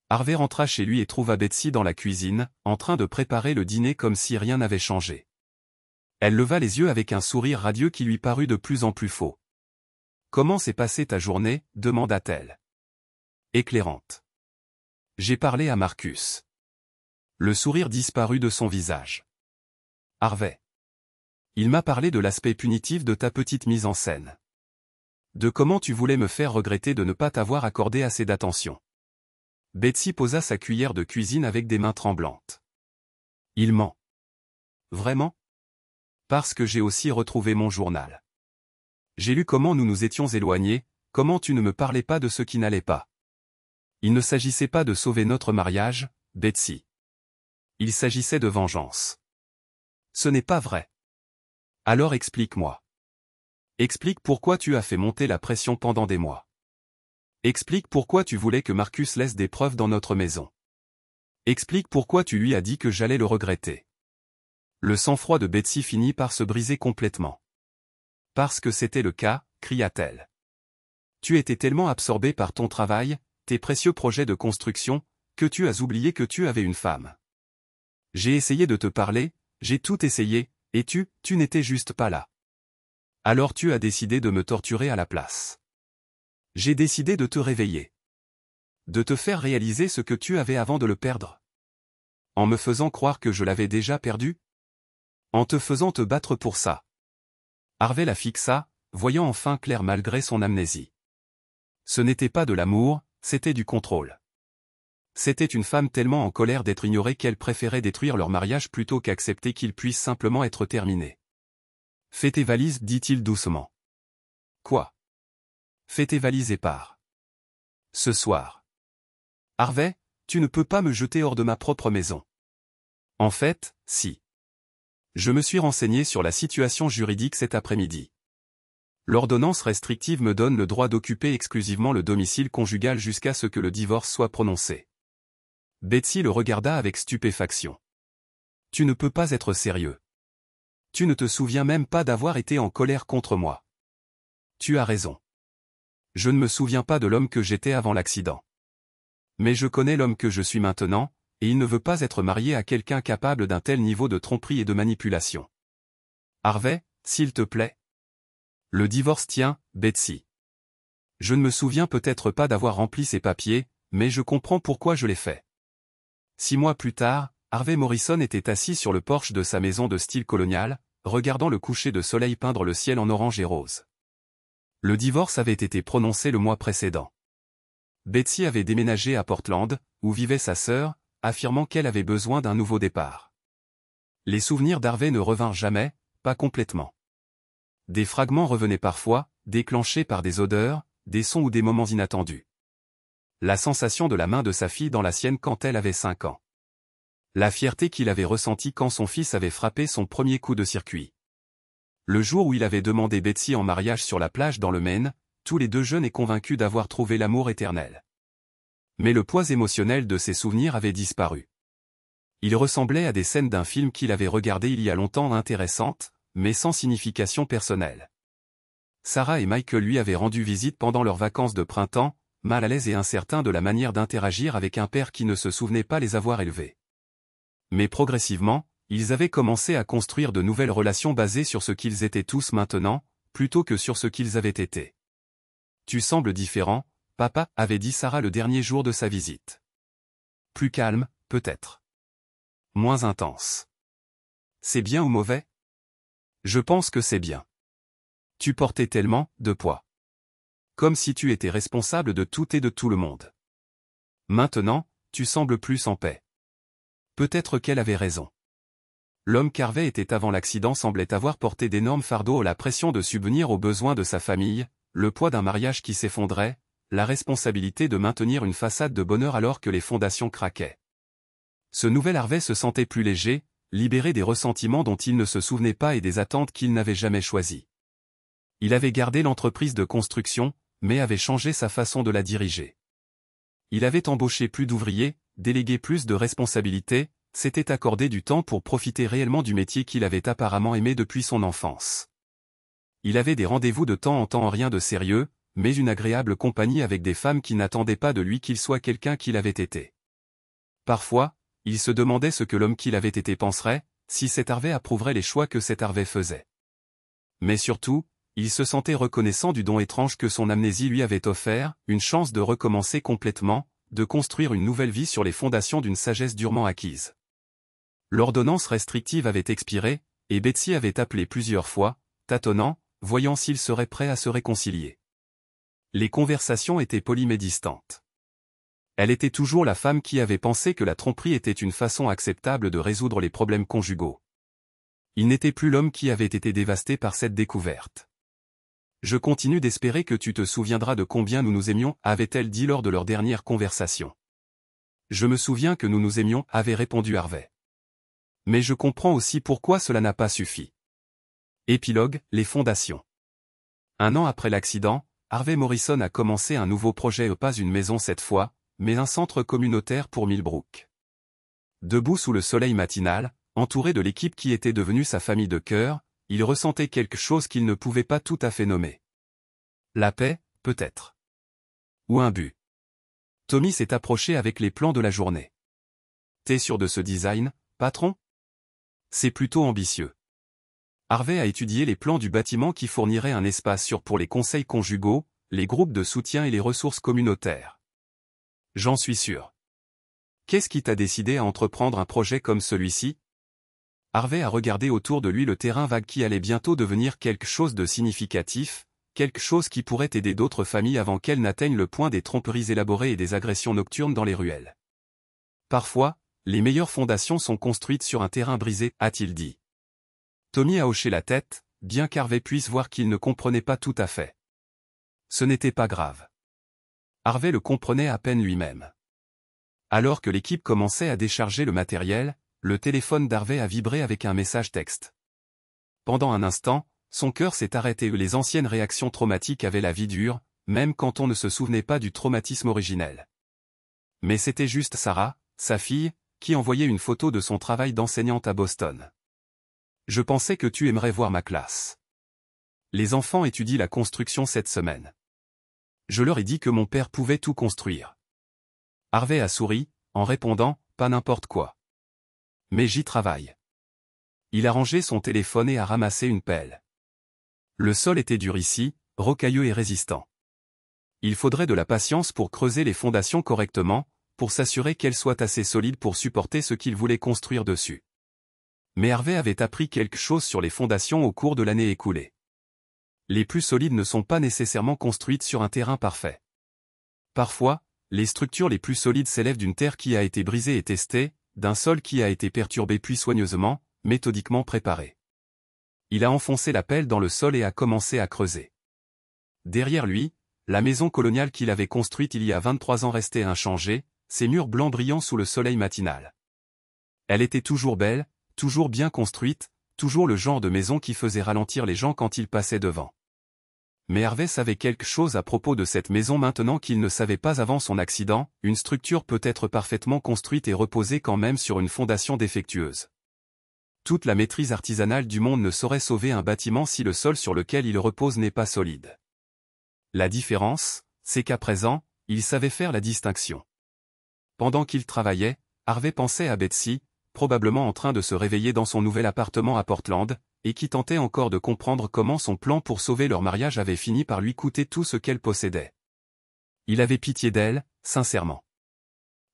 Harvey rentra chez lui et trouva Betsy dans la cuisine, en train de préparer le dîner comme si rien n'avait changé. Elle leva les yeux avec un sourire radieux qui lui parut de plus en plus faux. « Comment s'est passée ta journée » demanda-t-elle. Éclairante. J'ai parlé à Marcus. Le sourire disparut de son visage. Harvey. Il m'a parlé de l'aspect punitif de ta petite mise en scène. De comment tu voulais me faire regretter de ne pas t'avoir accordé assez d'attention. Betsy posa sa cuillère de cuisine avec des mains tremblantes. Il ment. Vraiment? Parce que j'ai aussi retrouvé mon journal. J'ai lu comment nous nous étions éloignés, comment tu ne me parlais pas de ce qui n'allait pas. Il ne s'agissait pas de sauver notre mariage, Betsy. Il s'agissait de vengeance. Ce n'est pas vrai. Alors explique-moi. Explique pourquoi tu as fait monter la pression pendant des mois. Explique pourquoi tu voulais que Marcus laisse des preuves dans notre maison. Explique pourquoi tu lui as dit que j'allais le regretter. Le sang-froid de Betsy finit par se briser complètement. Parce que c'était le cas, cria-t-elle. Tu étais tellement absorbé par ton travail, tes précieux projets de construction, que tu as oublié que tu avais une femme. J'ai essayé de te parler, j'ai tout essayé, et tu n'étais juste pas là. Alors tu as décidé de me torturer à la place. J'ai décidé de te réveiller. De te faire réaliser ce que tu avais avant de le perdre. En me faisant croire que je l'avais déjà perdu. En te faisant te battre pour ça. Harvey la fixa, voyant enfin clair malgré son amnésie. Ce n'était pas de l'amour, c'était du contrôle. C'était une femme tellement en colère d'être ignorée qu'elle préférait détruire leur mariage plutôt qu'accepter qu'il puisse simplement être terminé. Fais tes valises, dit-il doucement. Quoi? Fais tes valises et pars. Ce soir. Harvey, tu ne peux pas me jeter hors de ma propre maison. En fait, si. Je me suis renseigné sur la situation juridique cet après-midi. L'ordonnance restrictive me donne le droit d'occuper exclusivement le domicile conjugal jusqu'à ce que le divorce soit prononcé. Betsy le regarda avec stupéfaction. Tu ne peux pas être sérieux. Tu ne te souviens même pas d'avoir été en colère contre moi. Tu as raison. Je ne me souviens pas de l'homme que j'étais avant l'accident. Mais je connais l'homme que je suis maintenant, et il ne veut pas être marié à quelqu'un capable d'un tel niveau de tromperie et de manipulation. Harvey, s'il te plaît. Le divorce tient, Betsy. Je ne me souviens peut-être pas d'avoir rempli ces papiers, mais je comprends pourquoi je l'ai fait. 6 mois plus tard, Harvey Morrison était assis sur le porche de sa maison de style colonial, regardant le coucher de soleil peindre le ciel en orange et rose. Le divorce avait été prononcé le mois précédent. Betsy avait déménagé à Portland, où vivait sa sœur, affirmant qu'elle avait besoin d'un nouveau départ. Les souvenirs d'Harvey ne revinrent jamais, pas complètement. Des fragments revenaient parfois, déclenchés par des odeurs, des sons ou des moments inattendus. La sensation de la main de sa fille dans la sienne quand elle avait 5 ans. La fierté qu'il avait ressentie quand son fils avait frappé son premier coup de circuit. Le jour où il avait demandé Betsy en mariage sur la plage dans le Maine, tous les deux jeunes et convaincus d'avoir trouvé l'amour éternel. Mais le poids émotionnel de ces souvenirs avait disparu. Il ressemblait à des scènes d'un film qu'il avait regardé il y a longtemps intéressantes, mais sans signification personnelle. Sarah et Michael lui avaient rendu visite pendant leurs vacances de printemps, mal à l'aise et incertain de la manière d'interagir avec un père qui ne se souvenait pas les avoir élevés. Mais progressivement, ils avaient commencé à construire de nouvelles relations basées sur ce qu'ils étaient tous maintenant, plutôt que sur ce qu'ils avaient été. « Tu sembles différent, papa » avait dit Sarah le dernier jour de sa visite. Plus calme, peut-être. Moins intense. C'est bien ou mauvais? Je pense que c'est bien. Tu portais tellement de poids. Comme si tu étais responsable de tout et de tout le monde. Maintenant, tu sembles plus en paix. Peut-être qu'elle avait raison. L'homme qu'Harvey était avant l'accident semblait avoir porté d'énormes fardeaux, la pression de subvenir aux besoins de sa famille, le poids d'un mariage qui s'effondrait, la responsabilité de maintenir une façade de bonheur alors que les fondations craquaient. Ce nouvel Harvey se sentait plus léger, libéré des ressentiments dont il ne se souvenait pas et des attentes qu'il n'avait jamais choisies. Il avait gardé l'entreprise de construction, mais avait changé sa façon de la diriger. Il avait embauché plus d'ouvriers, délégué plus de responsabilités, s'était accordé du temps pour profiter réellement du métier qu'il avait apparemment aimé depuis son enfance. Il avait des rendez-vous de temps en temps, rien de sérieux, mais une agréable compagnie avec des femmes qui n'attendaient pas de lui qu'il soit quelqu'un qu'il avait été. Parfois, il se demandait ce que l'homme qu'il avait été penserait, si cet Harvey approuverait les choix que cet Harvey faisait. Mais surtout, il se sentait reconnaissant du don étrange que son amnésie lui avait offert, une chance de recommencer complètement, de construire une nouvelle vie sur les fondations d'une sagesse durement acquise. L'ordonnance restrictive avait expiré, et Betsy avait appelé plusieurs fois, tâtonnant, voyant s'il serait prêt à se réconcilier. Les conversations étaient polies mais distantes. Elle était toujours la femme qui avait pensé que la tromperie était une façon acceptable de résoudre les problèmes conjugaux. Il n'était plus l'homme qui avait été dévasté par cette découverte. « Je continue d'espérer que tu te souviendras de combien nous nous aimions » avait-elle dit lors de leur dernière conversation. « Je me souviens que nous nous aimions » avait répondu Harvey. « Mais je comprends aussi pourquoi cela n'a pas suffi. » Épilogue, les fondations. 1 an après l'accident, Harvey Morrison a commencé un nouveau projet, pas une maison cette fois, mais un centre communautaire pour Millbrook. Debout sous le soleil matinal, entouré de l'équipe qui était devenue sa famille de cœur, il ressentait quelque chose qu'il ne pouvait pas tout à fait nommer. La paix, peut-être. Ou un but. Tommy s'est approché avec les plans de la journée. « T'es sûr de ce design, patron ? C'est plutôt ambitieux. » Harvey a étudié les plans du bâtiment qui fournirait un espace sûr pour les conseils conjugaux, les groupes de soutien et les ressources communautaires. « J'en suis sûr. Qu'est-ce qui t'a décidé à entreprendre un projet comme celui-ci ? » Harvey a regardé autour de lui le terrain vague qui allait bientôt devenir quelque chose de significatif, quelque chose qui pourrait aider d'autres familles avant qu'elles n'atteignent le point des tromperies élaborées et des agressions nocturnes dans les ruelles. Parfois, les meilleures fondations sont construites sur un terrain brisé, a-t-il dit. Tommy a hoché la tête, bien qu'Harvey puisse voir qu'il ne comprenait pas tout à fait. Ce n'était pas grave. Harvey le comprenait à peine lui-même. Alors que l'équipe commençait à décharger le matériel, le téléphone d'Harvey a vibré avec un message texte. Pendant un instant, son cœur s'est arrêté et les anciennes réactions traumatiques avaient la vie dure, même quand on ne se souvenait pas du traumatisme originel. Mais c'était juste Sarah, sa fille, qui envoyait une photo de son travail d'enseignante à Boston. « Je pensais que tu aimerais voir ma classe. Les enfants étudient la construction cette semaine. Je leur ai dit que mon père pouvait tout construire. » Harvey a souri, en répondant « Pas n'importe quoi. Mais j'y travaille. » Il a rangé son téléphone et a ramassé une pelle. Le sol était dur ici, rocailleux et résistant. Il faudrait de la patience pour creuser les fondations correctement, pour s'assurer qu'elles soient assez solides pour supporter ce qu'il voulait construire dessus. Mais Harvey avait appris quelque chose sur les fondations au cours de l'année écoulée. Les plus solides ne sont pas nécessairement construites sur un terrain parfait. Parfois, les structures les plus solides s'élèvent d'une terre qui a été brisée et testée, d'un sol qui a été perturbé puis soigneusement, méthodiquement préparé. Il a enfoncé la pelle dans le sol et a commencé à creuser. Derrière lui, la maison coloniale qu'il avait construite il y a 23 ans restait inchangée, ses murs blancs brillant sous le soleil matinal. Elle était toujours belle, toujours bien construite, toujours le genre de maison qui faisait ralentir les gens quand ils passaient devant. Mais Harvey savait quelque chose à propos de cette maison maintenant qu'il ne savait pas avant son accident, une structure peut être parfaitement construite et reposer quand même sur une fondation défectueuse. Toute la maîtrise artisanale du monde ne saurait sauver un bâtiment si le sol sur lequel il repose n'est pas solide. La différence, c'est qu'à présent, il savait faire la distinction. Pendant qu'il travaillait, Harvey pensait à Betsy, probablement en train de se réveiller dans son nouvel appartement à Portland, et qui tentait encore de comprendre comment son plan pour sauver leur mariage avait fini par lui coûter tout ce qu'elle possédait. Il avait pitié d'elle, sincèrement.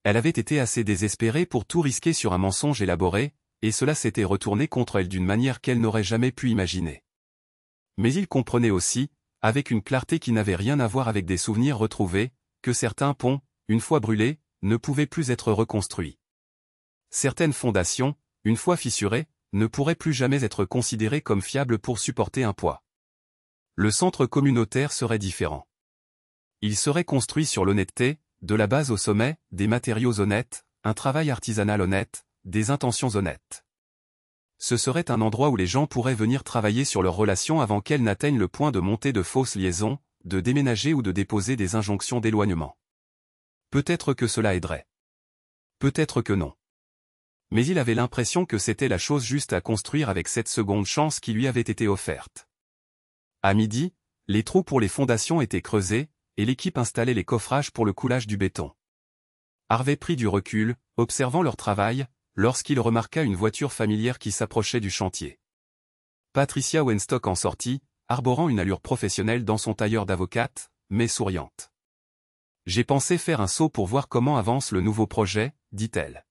Elle avait été assez désespérée pour tout risquer sur un mensonge élaboré, et cela s'était retourné contre elle d'une manière qu'elle n'aurait jamais pu imaginer. Mais il comprenait aussi, avec une clarté qui n'avait rien à voir avec des souvenirs retrouvés, que certains ponts, une fois brûlés, ne pouvaient plus être reconstruits. Certaines fondations, une fois fissurées, ne pourraient plus jamais être considérées comme fiables pour supporter un poids. Le centre communautaire serait différent. Il serait construit sur l'honnêteté, de la base au sommet, des matériaux honnêtes, un travail artisanal honnête, des intentions honnêtes. Ce serait un endroit où les gens pourraient venir travailler sur leurs relations avant qu'elles n'atteignent le point de monter de fausses liaisons, de déménager ou de déposer des injonctions d'éloignement. Peut-être que cela aiderait. Peut-être que non. Mais il avait l'impression que c'était la chose juste à construire avec cette seconde chance qui lui avait été offerte. À midi, les trous pour les fondations étaient creusés, et l'équipe installait les coffrages pour le coulage du béton. Harvey prit du recul, observant leur travail, lorsqu'il remarqua une voiture familière qui s'approchait du chantier. Patricia Wenstock en sortit, arborant une allure professionnelle dans son tailleur d'avocate, mais souriante. « J'ai pensé faire un saut pour voir comment avance le nouveau projet, dit-elle.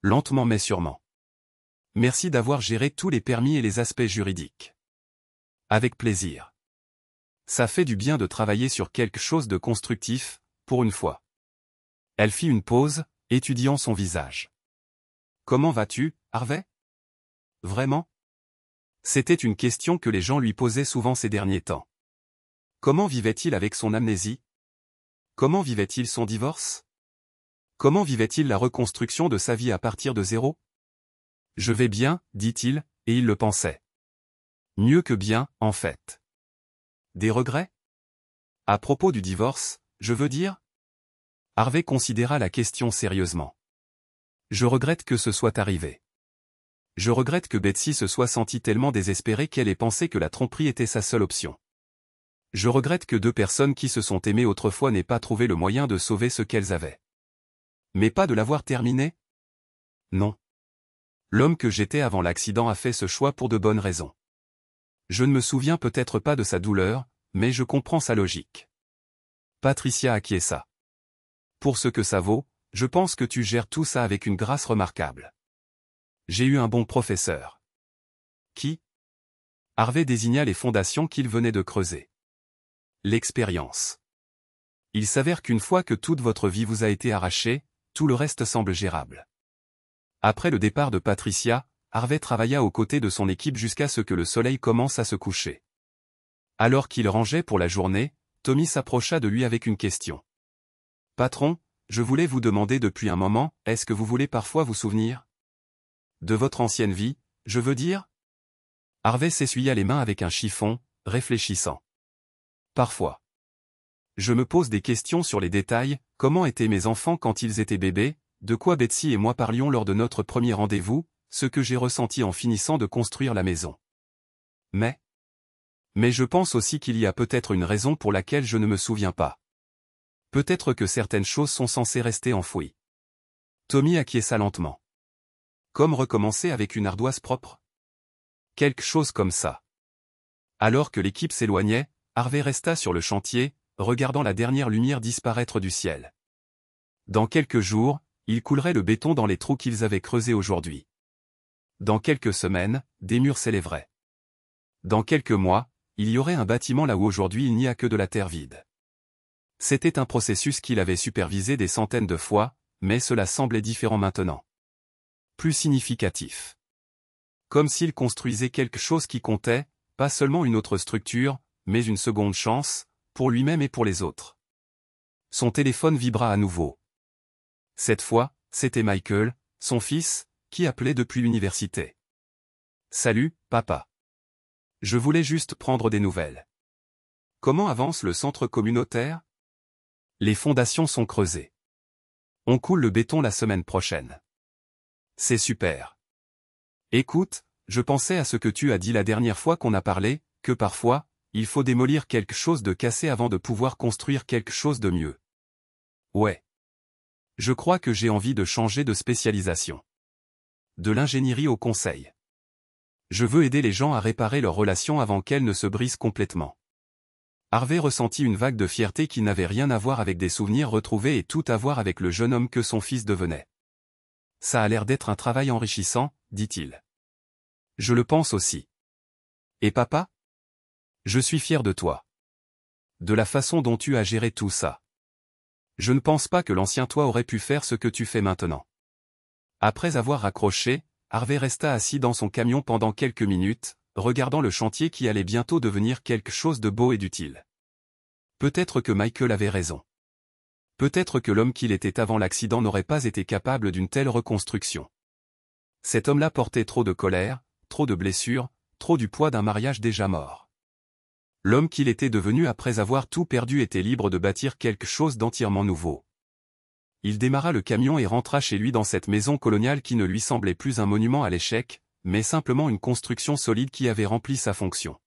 Lentement mais sûrement. Merci d'avoir géré tous les permis et les aspects juridiques. Avec plaisir. Ça fait du bien de travailler sur quelque chose de constructif, pour une fois. Elle fit une pause, étudiant son visage. Comment vas-tu, Harvey? Vraiment? C'était une question que les gens lui posaient souvent ces derniers temps. Comment vivait-il avec son amnésie? Comment vivait-il son divorce? Comment vivait-il la reconstruction de sa vie à partir de zéro? Je vais bien, dit-il, et il le pensait. Mieux que bien, en fait. Des regrets? À propos du divorce, je veux dire? Harvey considéra la question sérieusement. Je regrette que ce soit arrivé. Je regrette que Betsy se soit sentie tellement désespérée qu'elle ait pensé que la tromperie était sa seule option. Je regrette que deux personnes qui se sont aimées autrefois n'aient pas trouvé le moyen de sauver ce qu'elles avaient. Mais pas de l'avoir terminé? Non. L'homme que j'étais avant l'accident a fait ce choix pour de bonnes raisons. Je ne me souviens peut-être pas de sa douleur, mais je comprends sa logique. Patricia acquiesça. Pour ce que ça vaut, je pense que tu gères tout ça avec une grâce remarquable. J'ai eu un bon professeur. Qui? Harvey désigna les fondations qu'il venait de creuser. L'expérience. Il s'avère qu'une fois que toute votre vie vous a été arrachée, tout le reste semble gérable. Après le départ de Patricia, Harvey travailla aux côtés de son équipe jusqu'à ce que le soleil commence à se coucher. Alors qu'il rangeait pour la journée, Tommy s'approcha de lui avec une question. « Patron, je voulais vous demander depuis un moment, est-ce que vous voulez parfois vous souvenir? De votre ancienne vie, je veux dire ?» Harvey s'essuya les mains avec un chiffon, réfléchissant. « Parfois. Je me pose des questions sur les détails, comment étaient mes enfants quand ils étaient bébés, de quoi Betsy et moi parlions lors de notre premier rendez-vous, ce que j'ai ressenti en finissant de construire la maison. Mais je pense aussi qu'il y a peut-être une raison pour laquelle je ne me souviens pas. Peut-être que certaines choses sont censées rester enfouies. » Tommy acquiesça lentement. Comme recommencer avec une ardoise propre? Quelque chose comme ça. Alors que l'équipe s'éloignait, Harvey resta sur le chantier, regardant la dernière lumière disparaître du ciel. Dans quelques jours, ils couleraient le béton dans les trous qu'ils avaient creusés aujourd'hui. Dans quelques semaines, des murs s'élèveraient. Dans quelques mois, il y aurait un bâtiment là où aujourd'hui il n'y a que de la terre vide. C'était un processus qu'il avait supervisé des centaines de fois, mais cela semblait différent maintenant. Plus significatif. Comme s'il construisait quelque chose qui comptait, pas seulement une autre structure, mais une seconde chance, pour lui-même et pour les autres. Son téléphone vibra à nouveau. Cette fois, c'était Michael, son fils, qui appelait depuis l'université. « Salut, papa. Je voulais juste prendre des nouvelles. Comment avance le centre communautaire? Les fondations sont creusées. On coule le béton la semaine prochaine. C'est super. Écoute, je pensais à ce que tu as dit la dernière fois qu'on a parlé, que parfois, il faut démolir quelque chose de cassé avant de pouvoir construire quelque chose de mieux. Ouais. Je crois que j'ai envie de changer de spécialisation. De l'ingénierie au conseil. Je veux aider les gens à réparer leurs relations avant qu'elles ne se brisent complètement. Harvey ressentit une vague de fierté qui n'avait rien à voir avec des souvenirs retrouvés et tout à voir avec le jeune homme que son fils devenait. Ça a l'air d'être un travail enrichissant, dit-il. Je le pense aussi. Et papa? Je suis fier de toi. De la façon dont tu as géré tout ça. Je ne pense pas que l'ancien toi aurait pu faire ce que tu fais maintenant. Après avoir raccroché, Harvey resta assis dans son camion pendant quelques minutes, regardant le chantier qui allait bientôt devenir quelque chose de beau et d'utile. Peut-être que Michael avait raison. Peut-être que l'homme qu'il était avant l'accident n'aurait pas été capable d'une telle reconstruction. Cet homme-là portait trop de colère, trop de blessures, trop du poids d'un mariage déjà mort. L'homme qu'il était devenu après avoir tout perdu était libre de bâtir quelque chose d'entièrement nouveau. Il démarra le camion et rentra chez lui dans cette maison coloniale qui ne lui semblait plus un monument à l'échec, mais simplement une construction solide qui avait rempli sa fonction.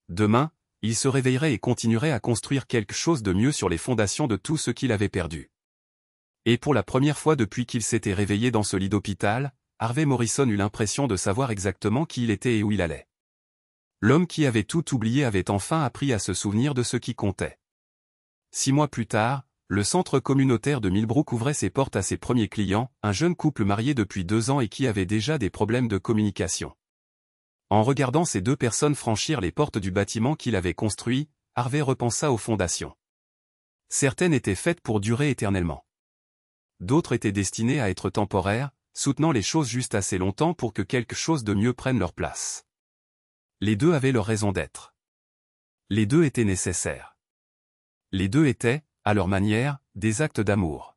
Demain, il se réveillerait et continuerait à construire quelque chose de mieux sur les fondations de tout ce qu'il avait perdu. Et pour la première fois depuis qu'il s'était réveillé dans ce lit d'hôpital, Harvey Morrison eut l'impression de savoir exactement qui il était et où il allait. L'homme qui avait tout oublié avait enfin appris à se souvenir de ce qui comptait. 6 mois plus tard, le centre communautaire de Millbrook ouvrait ses portes à ses premiers clients, un jeune couple marié depuis 2 ans et qui avait déjà des problèmes de communication. En regardant ces 2 personnes franchir les portes du bâtiment qu'il avait construit, Harvey repensa aux fondations. Certaines étaient faites pour durer éternellement. D'autres étaient destinées à être temporaires, soutenant les choses juste assez longtemps pour que quelque chose de mieux prenne leur place. Les 2 avaient leur raison d'être. Les 2 étaient nécessaires. Les 2 étaient, à leur manière, des actes d'amour.